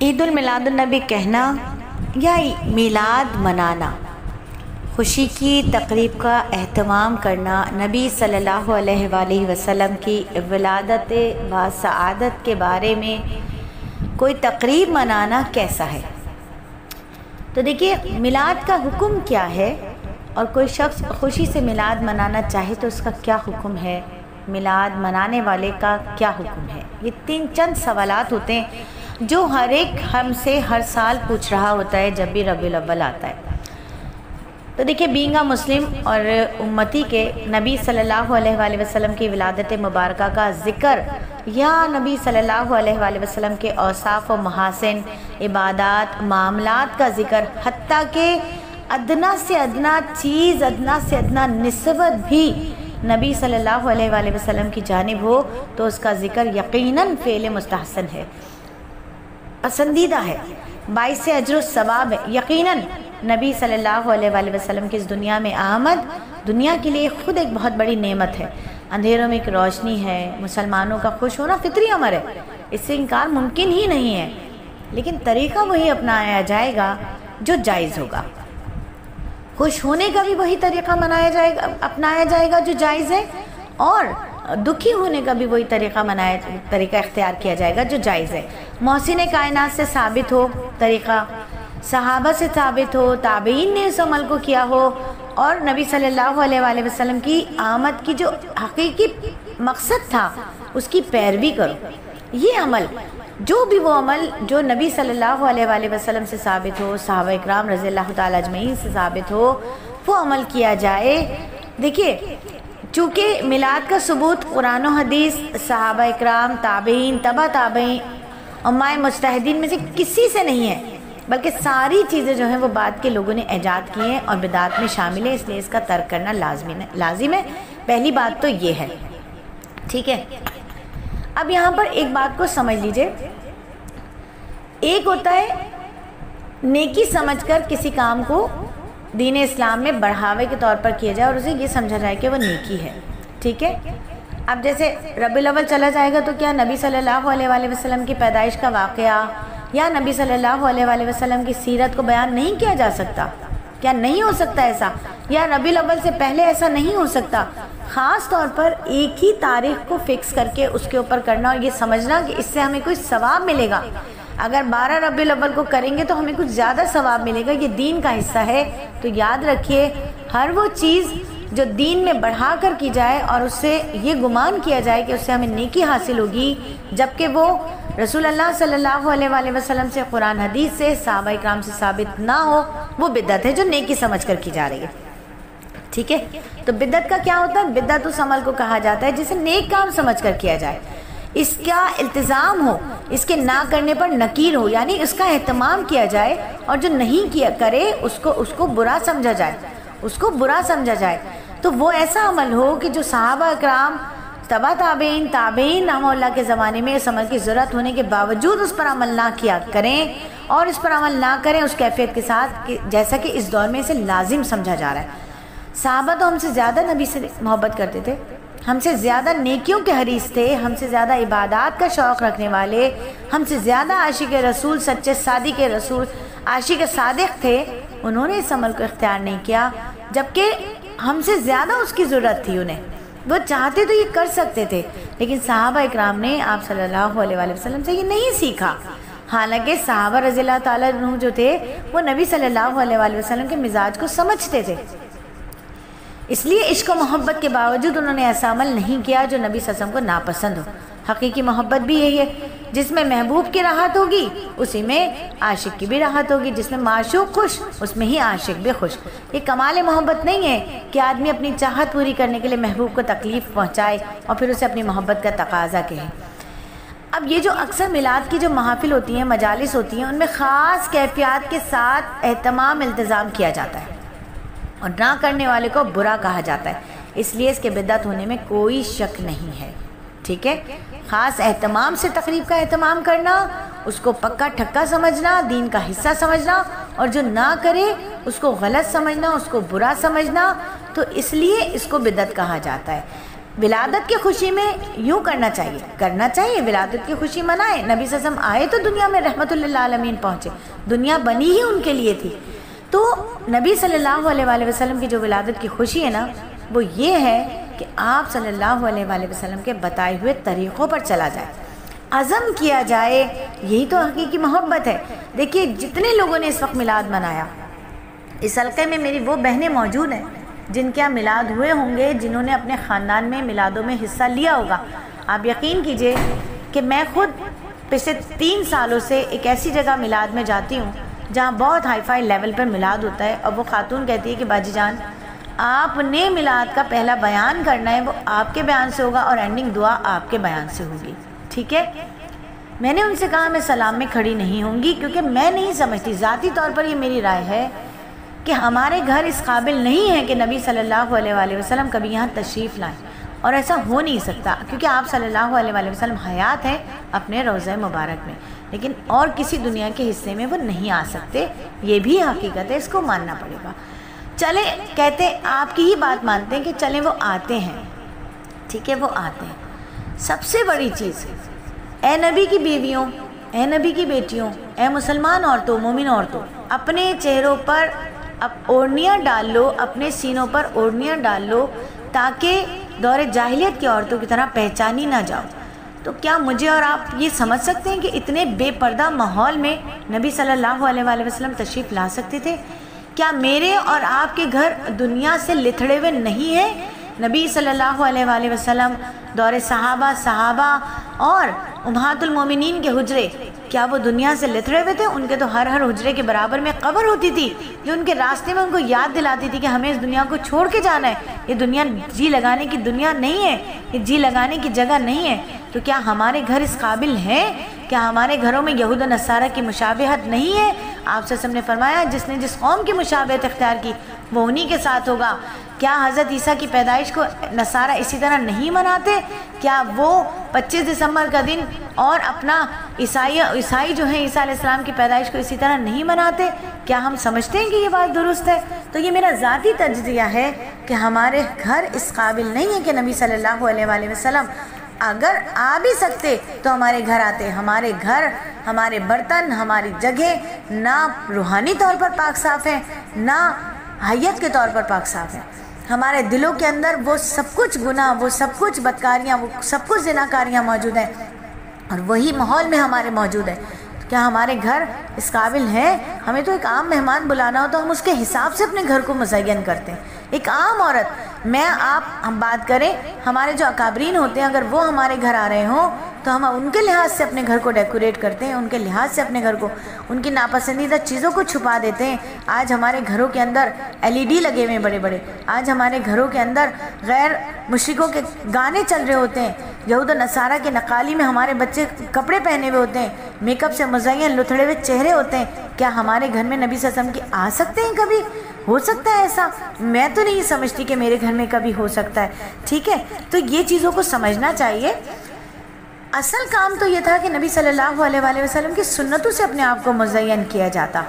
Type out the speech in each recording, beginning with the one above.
عید المیلاد النبی کہنا یا میلاد منانا، خوشی کی تقریب کا اہتمام کرنا، نبی صلی اللہ علیہ وآلہ وسلم کی ولادت و سعادت کے بارے میں کوئی تقریب منانا کیسا ہے؟ تو دیکھیے میلاد کا حکم کیا ہے، اور کوئی شخص خوشی سے میلاد منانا چاہے تو اس کا کیا حکم ہے، میلاد منانے والے کا کیا حکم ہے؟ یہ چند سوالات ہوتے ہیں جو ہر ایک ہم سے ہر سال پوچھ رہا ہوتا ہے جب بھی ربیع الاول آتا ہے۔ تو دیکھیے بینگ اے مسلم اور امتی کے نبی صلی اللہ علیہ وآلہ وسلم کی ولادت مبارکہ کا ذکر یا نبی صلی اللہ علیہ وآلہ وسلم کے اوصاف و محاسن، عبادات، معاملات کا ذکر، حتیٰ کہ ادنا سے ادنا چیز، ادنا سے ادنا نسبت بھی نبی صلی اللہ علیہ وآلہ وسلم کی جانب ہو تو اس کا ذکر یقیناً فعل مستحسن ہے، پسندیدہ ہے، باعث اجر و ثواب ہے۔ یقیناً نبی صلی اللہ علیہ وآلہ وسلم کی اس دنیا میں آمد دنیا کے لیے خود ایک بہت بڑی نعمت ہے، اندھیروں میں ایک روشنی ہے، مسلمانوں کا خوش ہونا فطری امر ہے، اس سے انکار ممکن ہی نہیں ہے، لیکن طریقہ وہی اپنایا جائے گا جو جائز ہوگا، خوش ہونے کا بھی وہی طریقہ اپنایا جائے گا جو جائز ہے، اور دکھی ہونے کا بھی وہی طریقہ اختیار کیا جائے گا جو جائز ہے۔ محسن کائنات سے ثابت ہو طریقہ، صحابہ سے ثابت ہو، تابعین نے اس عمل کو کیا ہو، اور نبی صلی اللہ علیہ وآلہ وسلم کی آمد کی جو حقیقی مقصد تھا اس کی پیروی کرو۔ یہ عمل، جو بھی وہ عمل جو نبی صلی اللہ علیہ وآلہ وسلم سے ثابت ہو، صحابہ اکرام رضی اللہ تعالیٰ اجمعین سے ثابت ہو، وہ عمل کیا جائے۔ دیکھیے چونکہ میلاد کا ثبوت قرآن و حدیث، صحابہ اکرام، تابعین، تبع تابعین، امائے مجتہدین میں سے کسی سے نہیں ہے، بلکہ ساری چیزیں جو ہیں وہ بعد کے لوگوں نے ایجاد کی ہیں اور بدعات میں شامل ہیں، اس لیے اس کا ترک کرنا لازم ہے۔ پہلی بات تو یہ ہے، ٹھیک ہے۔ اب یہاں پر ایک بات کو سمجھ لیجئے، ایک ہوتا ہے نیکی سمجھ کر کسی کام کو دین اسلام میں بڑھاوے کے طور پر کیا جائے اور اسے یہ سمجھا جائے کہ وہ نیکی ہے، ٹھیک ہے۔ اب جیسے ربیع الاول چلا جائے گا تو کیا نبی صلی اللہ علیہ وآلہ وسلم کی پیدائش کا واقعہ یا نبی صلی اللہ علیہ وآلہ وسلم کی سیرت کو بیان نہیں کیا جا سکتا؟ کیا نہیں ہو سکتا ایسا؟ یا ربیع الاول سے پہلے ایسا نہیں ہو سکتا؟ خاص طور پر ایک ہی تاریخ کو فکس کر کے اس کے اوپر کرنا اور یہ سمجھنا کہ اس سے ہمیں کوئی ثواب ملے گا، اگر 12 ربیع الاول کو کریں گے تو ہمیں کچھ زیادہ ثواب ملے گا، یہ دین کا حصہ ہے۔ تو یاد رکھیے ہر وہ چیز جو دین میں بڑھا کر کی جائے اور اس سے یہ گمان کیا جائے کہ اس سے ہمیں نیکی حاصل ہوگی، جبکہ وہ رسول اللہ صلی اللہ علیہ وآلہ وسلم سے، قرآن حدیث سے، صحابہ اکرام سے ثابت نہ ہو، وہ بدعت ہے جو نیکی سمجھ کر کی جا رہی ہے، ٹھیک ہے۔ تو بدعت کا کیا ہوتا ہے؟ بدعت اس عمل کو کہا جاتا ہے جسے نیک کام سمجھ کر کیا جائے، اس کا التزام ہو، اس کے نہ کرنے پر نکیر ہو، یعنی اس کا اہتمام کیا جائے، اور جو نہیں کیا کرے اس کو برا سمجھا جائے، تو وہ ایسا عمل ہو کہ جو صحابہ اکرام، تبع تابعین رحمہ اللہ کے زمانے میں اس عمل کی ضرورت ہونے کے باوجود اس پر عمل نہ کیا کریں، اور اس پر عمل نہ کریں اس کیفیت کے ساتھ جیسا کہ اس دور میں اسے لازم سمجھا جا رہا ہے۔ صحابہ تو ہم سے زیادہ نبی سے محبت کرتے تھے، ہم سے زیادہ نیکیوں کے حریص تھے، ہم سے زیادہ عبادات کا شوق رکھنے والے، ہم سے زیادہ عاشق رسول، سچے صادق رسول، عاشق صادق تھے، انہوں نے اس عمل کو اختیار نہیں کیا، جبکہ ہم سے زیادہ اس کی ضرورت تھی انہیں، وہ چاہتے تو یہ کر سکتے تھے، لیکن صحابہ اکرام نے آپ صلی اللہ علیہ وآلہ وسلم سے یہ نہیں سیکھا، حالانکہ صحابہ رضی اللہ تعالیٰ عنہ جو تھے وہ نبی صلی اللہ علیہ وآلہ وسلم کے مزاج کو سمجھتے تھے، اس لیے عشق و محبت کے باوجود انہوں نے ایسا عمل نہیں کیا جو نبی صلی اللہ علیہ وسلم کو ناپسند ہو۔ حقیقی محبت بھی یہی ہے، جس میں محبوب کی راحت ہوگی اسی میں عاشق کی بھی راحت ہوگی، جس میں معشوق خوش اس میں ہی عاشق بھی خوش۔ یہ کمال محبت نہیں ہے کہ آدمی اپنی چاہت پوری کرنے کے لیے محبوب کو تکلیف پہنچائے اور پھر اسے اپنی محبت کا تقاضا کہے۔ اب یہ جو اکثر میلاد کی جو محافل ہوتی ہیں، مجالس ہوتی ہیں، ان میں خاص کیفیات کے ساتھ اہتمام التزام کیا جاتا ہے اور نہ کرنے والے کو برا کہا جاتا ہے، اس لیے اس کے بدعت ہونے میں کوئی شک نہیں ہے، ٹھیک ہے۔ خاص اہتمام سے تقریب کا اہتمام کرنا، اس کو پکا ٹھکا سمجھنا، دین کا حصہ سمجھنا، اور جو نہ کرے اس کو غلط سمجھنا، اس کو برا سمجھنا، تو اس لیے اس کو بدعت کہا جاتا ہے۔ ولادت کی خوشی میں یوں کرنا چاہیے، ولادت کی خوشی منائیں۔ نبی صلی اللہ علیہ وسلم آئے تو دنیا میں رحمت للعالمین پہنچے، دنیا بنی ہی ان کے لیے تھی۔ تو نبی صلی اللہ علیہ وآلہ وسلم کی جو ولادت کی خوشی ہے نا، وہ یہ ہے کہ آپ صلی اللہ علیہ وآلہ وسلم کے بتائے ہوئے طریقوں پر چلا جائے، عزم کیا جائے، یہی تو حقیقی محبت ہے۔ دیکھیے جتنے لوگوں نے اس وقت میلاد منایا، اس حلقے میں میری وہ بہنیں موجود ہیں جن کے یہاں میلاد ہوئے ہوں گے، جنہوں نے اپنے خاندان میں میلادوں میں حصہ لیا ہوگا۔ آپ یقین کیجئے کہ میں خود پچھلے 3 سالوں سے ایک ایسی جگہ میلاد میں جاتی ہوں جہاں بہت ہائی فائی لیول پر میلاد ہوتا ہے، اور وہ خاتون کہتی ہے کہ باجی جان آپ نے میلاد کا پہلا بیان کرنا ہے، وہ آپ کے بیان سے ہوگا اور اینڈنگ دعا آپ کے بیان سے ہوگی، ٹھیک ہے؟ میں نے ان سے کہا میں سلام میں کھڑی نہیں ہوں گی، کیونکہ میں نہیں سمجھتی، ذاتی طور پر یہ میری رائے ہے کہ ہمارے گھر اس قابل نہیں ہے کہ نبی صلی اللہ علیہ وآلہ وسلم کبھی یہاں تشریف لائیں، اور ایسا ہو نہیں سکتا، کیونکہ آپ صلی اللہ علیہ وآلہ وسلم حیات ہیں اپنے روضہ مبارک میں، لیکن اور کسی دنیا کے حصے میں وہ نہیں آ سکتے، یہ بھی حقیقت ہے، اس کو ماننا پڑے گا۔ چلیں کہتے آپ کی ہی بات مانتے ہیں کہ چلیں وہ آتے ہیں، ٹھیک ہے، وہ آتے ہیں۔ سب سے بڑی چیز، اے نبی کی بیویوں، اے نبی کی بیٹیوں، اے مسلمان عورتوں، مومن عورتوں، اپنے چہروں پر اب اوڑھنیاں ڈال لو، اپنے سینوں پر اوڑھنیاں ڈال لو، تاکہ دور جاہلیت کی عورتوں کی طرح پہچانی نہ جاؤ۔ تو کیا مجھے اور آپ یہ سمجھ سکتے ہیں کہ اتنے بے پردہ ماحول میں نبی صلی اللہ علیہ وآلہ وسلم تشریف لا سکتے تھے؟ کیا میرے اور آپ کے گھر دنیا سے لتھڑے ہوئے نہیں ہیں؟ نبی صلی اللہ علیہ وآلہ وسلم دور صحابہ اور امہات المومنین کے حجرے، کیا وہ دنیا سے لتھڑے ہوئے تھے؟ ان کے تو ہر حجرے کے برابر میں قبر ہوتی تھی، جو ان کے راستے میں ان کو یاد دلاتی تھی کہ ہمیں اس دنیا کو چھوڑ کے جانا ہے، یہ دنیا جی لگانے کی دنیا نہیں ہے، یہ جی لگانے کی جگہ نہیں ہے۔ تو کیا ہمارے گھر اس قابل ہیں؟ کیا ہمارے گھروں میں یہود و نصارہ کی مشابہت نہیں ہے؟ آپ صلی اللہ علیہ وسلم نے فرمایا جس نے جس قوم کی مشابہت اختیار کی وہ انہی کے ساتھ ہوگا۔ کیا حضرت عیسیٰ کی پیدائش کو نصارہ اسی طرح نہیں مناتے؟ کیا وہ 25 دسمبر کا دن اور اپنا عیسائی جو ہیں عیسیٰ علیہ السلام کی پیدائش کو اسی طرح نہیں مناتے؟ کیا ہم سمجھتے ہیں کہ یہ بات درست ہے؟ تو یہ میرا ذاتی تجزیہ ہے کہ ہمارے گھر اس قابل نہیں ہے کہ نبی صلی اللہ علیہ وآلہ وسلم اگر آ بھی سکتے تو ہمارے گھر آتے۔ ہمارے گھر، ہمارے برتن، ہماری جگہ نہ روحانی طور پر پاک صاف ہیں، نہ حیت کے طور پر پاک صاف ہیں۔ ہمارے دلوں کے اندر وہ سب کچھ گناہ، وہ سب کچھ بدکاریاں، وہ سب کچھ زناکاریاں موجود ہیں، اور وہی ماحول میں ہمارے موجود ہے۔ کیا ہمارے گھر اس قابل ہیں؟ ہمیں تو ایک عام مہمان بلانا ہو تو ہم اس کے حساب سے اپنے گھر کو مزین کرتے ہیں۔ ایک عام عورت، میں آپ ہم بات کریں، ہمارے جو اکابرین ہوتے ہیں اگر وہ ہمارے گھر آ رہے ہوں تو ہم ان کے لحاظ سے اپنے گھر کو ڈیکوریٹ کرتے ہیں، ان کے لحاظ سے اپنے گھر کو، ان کی ناپسندیدہ چیزوں کو چھپا دیتے ہیں۔ آج ہمارے گھروں کے اندر LED لگے ہوئے ہیں بڑے بڑے، آج ہمارے گھروں کے اندر غیر مشرکوں کے گانے چل رہے ہوتے ہیں، یہود و نصارہ کے نقالی میں ہمارے بچے کپڑے پہنے ہوئے ہوتے ہیں، میک اپ سے مزین لتھڑے ہوئے چہرے ہوتے ہیں۔ کیا ہمارے گھر میں نبی صلی اللہ علیہ وسلم کی آ سکتے ہیں؟ کبھی ہو سکتا ہے ایسا؟ میں تو نہیں سمجھتی کہ میرے گھر میں کبھی ہو سکتا ہے، ٹھیک ہے؟ تو یہ چیزوں کو سمجھنا چاہیے۔ اصل کام تو یہ تھا کہ نبی صلی اللہ علیہ وآلہ وسلم کی سنتوں سے اپنے آپ کو مزین کیا جاتا۔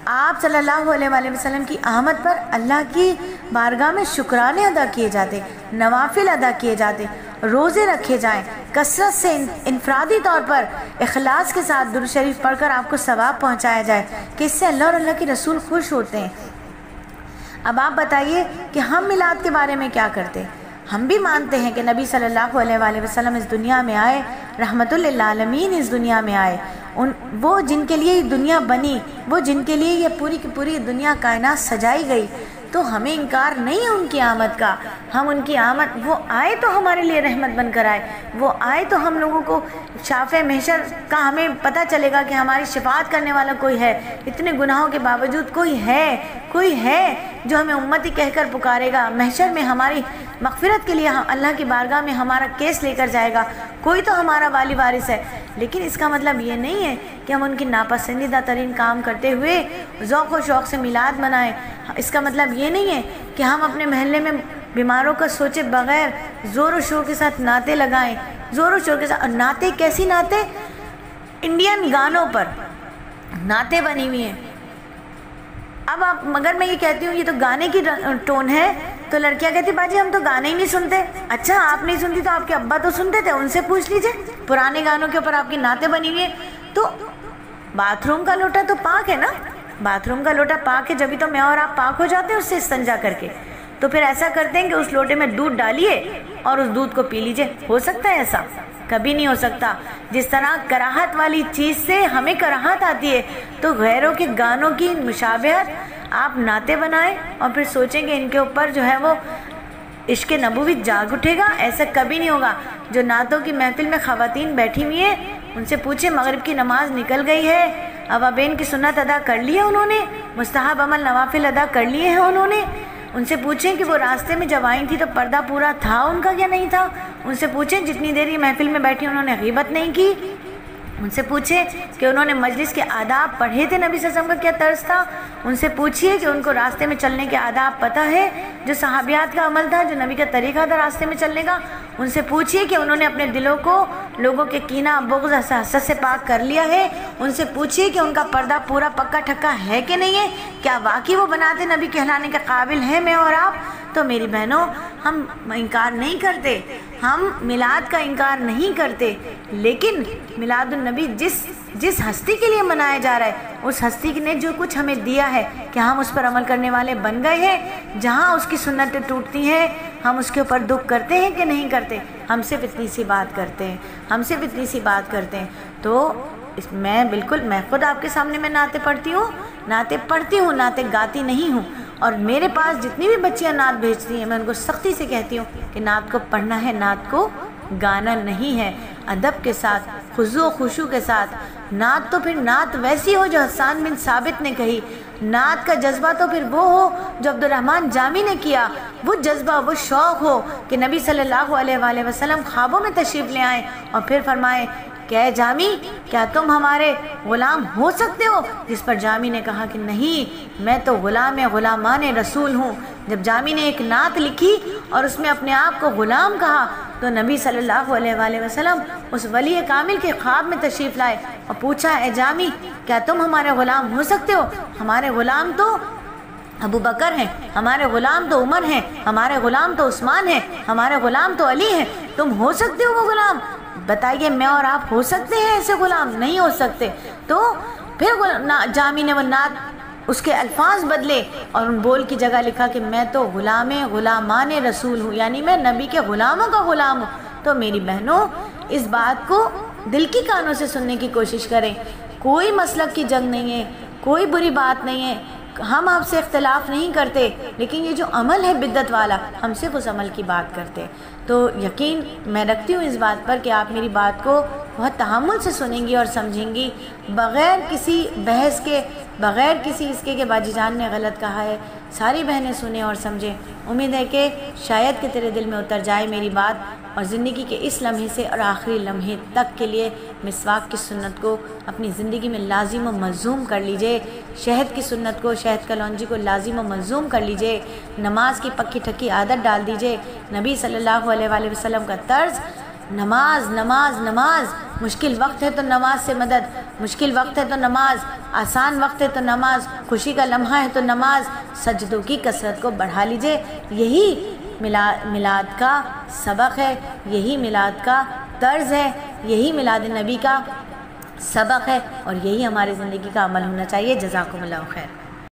آپ صلی اللہ علیہ وآلہ وسلم کی آمد پر اللہ کی بارگاہ میں شکرانے ادا کیے جاتے، نوافل ادا کیے جاتے، روزے رکھے جائیں، کثرت سے انفرادی طور پر اخلاص کے ساتھ درود شریف پڑھ کر آپ کو ثواب پہنچایا جائے کہ اس سے اللہ اور اللہ کے رسول خوش ہوتے ہیں۔ اب آپ بتائیے کہ ہم میلاد کے بارے میں کیا کرتے؟ ہم بھی مانتے ہیں کہ نبی صلی اللہ علیہ وآلہ وسلم اس دنیا میں آئے، رحمت للعالمین اس دنیا میں آئے، وہ جن کے لیے یہ دنیا بنی، وہ جن کے لیے یہ پوری کی پوری دنیا کائنات سجائی گئی، تو ہمیں انکار نہیں ہے ان کی آمد کا۔ ہم ان کی آمد، وہ آئے تو ہمارے لیے رحمت بن کر آئے، وہ آئے تو ہم لوگوں کو شافع محشر کا ہمیں پتہ چلے گا کہ ہماری شفاعت کرنے والا کوئی ہے، اتنے گناہوں کے باوجود کوئی ہے جو ہمیں امتی کہہ کر پکارے گا، محشر میں ہماری مغفرت کے لیے اللہ کی بارگاہ میں ہمارا کیس لے کر جائے گا، کوئی تو ہمارا والی وارث ہے۔ لیکن اس کا مطلب یہ نہیں ہے کہ ہم ان کی ناپسندیدہ ترین کام کرتے ہوئے ذوق و شوق سے میلاد منائیں۔ اس کا مطلب یہ نہیں ہے کہ ہم اپنے محلے میں بیماروں کا سوچے بغیر زور و شور کے ساتھ نعتیں لگائیں، زور و شور کے ساتھ۔ اور نعتیں کیسی نعتیں؟ انڈین گانوں پر نعتیں بنی ہوئی ہیں۔ اب آپ، مگر میں یہ کہتی ہوں یہ تو گانے کی ٹون ہے، تو لڑکیاں کہتی باجی ہم تو گانے ہی نہیں سنتے. اچھا آپ نہیں سنتی تو آپ کے ابا تو سنتے تھے, ان سے پوچھ لیجئے, پرانے گانوں کے اوپر آپ کی نعتیں بنی ہوئی ہیں. تو باتھ روم کا لوٹا تو پاک ہے نا, باتھ روم کا لوٹا پاک ہے, جبھی تو میں اور آپ پاک ہو جاتے ہیں اس سے استنجا کر کے. تو پھر ایسا کرتے ہیں کہ اس لوٹے میں دودھ ڈالیے اور اس دودھ کو پی لیجئے. ہو سکتا ہے ایسا؟ کبھی نہیں ہو سکتا. جس طرح کراہت والی چیز سے ہمیں کراہت آتی ہے, تو غیروں کے گانوں کی مشابہت آپ نعتیں بنائیں اور پھر سوچیں کہ ان کے اوپر جو ہے وہ عشق نبوی جاگ اٹھے گا. ایسا کبھی نہیں ہوگا. جو نعتوں کی محفل میں خواتین بیٹھی ہوئی ہیں ان سے پوچھیں مغرب کی نماز نکل گئی ہے, اوابین کی سنت ادا کر لی ہے انہوں نے, مستحب عمل نوافل ادا کر لیے ہیں انہوں نے. ان سے پوچھیں کہ وہ راستے میں جب آئی تھی تو پردہ پورا تھا ان کا یا نہیں تھا. ان سے پوچھیں جتنی دیر یہ محفل میں بیٹھی انہوں نے غیبت نہیں کی. ان سے پوچھیں کہ انہوں نے مجلس کے آداب پڑھے تھے, نبی صلی اللہ علیہ وسلم کا کیا طرز تھا. ان سے پوچھئے کہ ان کو راستے میں چلنے کے آداب پتہ ہے, جو صحابیات کا عمل تھا, جو نبی کا طریقہ تھا راستے میں چلنے کا. ان سے پوچھئے کہ انہوں نے اپنے دلوں کو لوگوں کے کینہ بغض حسد سے پاک کر لیا ہے. ان سے پوچھئے کہ ان کا پردہ پورا پکا ٹھکا ہے کہ نہیں ہے, کیا واقعی وہ بناتے نبی کہلانے کے قابل ہیں میں اور آپ. تو میری بہنوں, ہم انکار نہیں کرتے, ہم میلاد کا انکار نہیں کرتے, لیکن میلاد النبی جس ہستی کے لیے منایا جا رہا ہے, اس ہستی نے جو کچھ ہمیں دیا ہے, کہ ہم اس پر عمل کرنے والے بن گئے ہیں. جہاں اس کی سنتیں ٹوٹتی ہیں ہم اس کے اوپر دکھ کرتے ہیں کہ نہیں کرتے. ہم صرف اتنی سی بات کرتے ہیں, ہم صرف اتنی سی بات کرتے ہیں. تو میں خود آپ کے سامنے میں نعتیں پڑھتی ہوں, نعتیں گاتی نہیں ہوں. اور میرے پاس جتنی بھی بچیاں نعت بھیجتی ہیں میں ان کو سختی سے کہتی ہوں کہ نعت کو پڑھنا ہے, نعت کو گانا نہیں ہے. ادب کے ساتھ, خضوع و خشوع کے ساتھ. نعت تو پھر نعت ویسی ہو جو حسان بن ثابت نے کہی. نعت کا جذبہ تو پھر وہ ہو جو عبدالرحمن جامی نے کیا. وہ جذبہ, وہ شوق ہو کہ نبی صلی اللہ علیہ وآلہ وسلم خوابوں میں تشریف لے آئیں اور پھر فرمائیں کہ اے جامی کیا تم ہمارے غلام ہو سکتے ہو. جس پر جامی نے کہا کہ نہیں, میں تو غلامان رسول ہوں. جب جامی نے ایک نعت لکھی اور اس میں اپنے آپ کو غلام کہا, تو نبی صلی اللہ علیہ وآلہ وسلم اس ولی کامل کے خواب میں تشریف لائے اور پوچھا اے جامی کیا تم ہمارے غلام ہو سکتے ہو. ہمارے غلام تو ابو بکر ہیں, ہمارے غلام تو عمر ہیں, ہمارے غلام تو عثمان ہیں, ہمارے غلام تو علی ہیں. تم ہو سکتے ہو وہ غلام؟ بتائیے میں اور آپ ہو سکتے ہیں ایسے غلام؟ نہیں ہو سکتے. تو پھر جامی نے وہ نعت اس کے الفاظ بدلے اور ان بول کی جگہ لکھا کہ میں تو غلامان رسول ہوں, یعنی میں نبی کے غلاموں کا غلام ہوں. تو میری بہنوں, اس بات کو دل کی کانوں سے سننے کی کوشش کریں. کوئی مسلک کی جنگ نہیں ہے, کوئی بری بات نہیں ہے, ہم آپ سے اختلاف نہیں کرتے, لیکن یہ جو عمل ہے بدعت والا, ہم صرف اس عمل کی بات کرتے. تو یقین میں رکھتی ہوں اس بات پر کہ آپ میری بات کو بہت تحمل سے سنیں گی اور سمجھیں گی, بغیر کسی بحث کے, بغیر کسی اس کے کہ باجی جان نے غلط کہا ہے. ساری بہنیں سنیں اور سمجھیں. امید ہے کہ شاید کہ تیرے دل میں اتر جائے میری بات, اور زندگی کے اس لمحے سے اور آخری لمحے تک کے لیے مسواک کی سنت کو اپنی زندگی میں لازم و ملزوم کر لیجئے. شہد کی سنت کو, شہد کلونجی کو لازم و ملزوم کر لیجئے. نماز کی پکی ٹھکی عادت ڈال دیجئے. نبی صلی اللہ علیہ وآلہ وسلم کا طرز, نماز نماز نماز. مشکل وقت ہے تو نماز سے مدد, مشکل وقت ہے تو نماز, آسان وقت ہے تو نماز, خوشی کا لمحہ ہے تو نماز. سجدوں کی کثرت کو بڑھا لیجئے. یہی میلاد کا سبق ہے, یہی میلاد کا طرز ہے, یہی میلاد نبی کا سبق ہے, اور یہی ہماری زندگی کا عمل ہونا چاہیے. جزاکم اللہ خیر.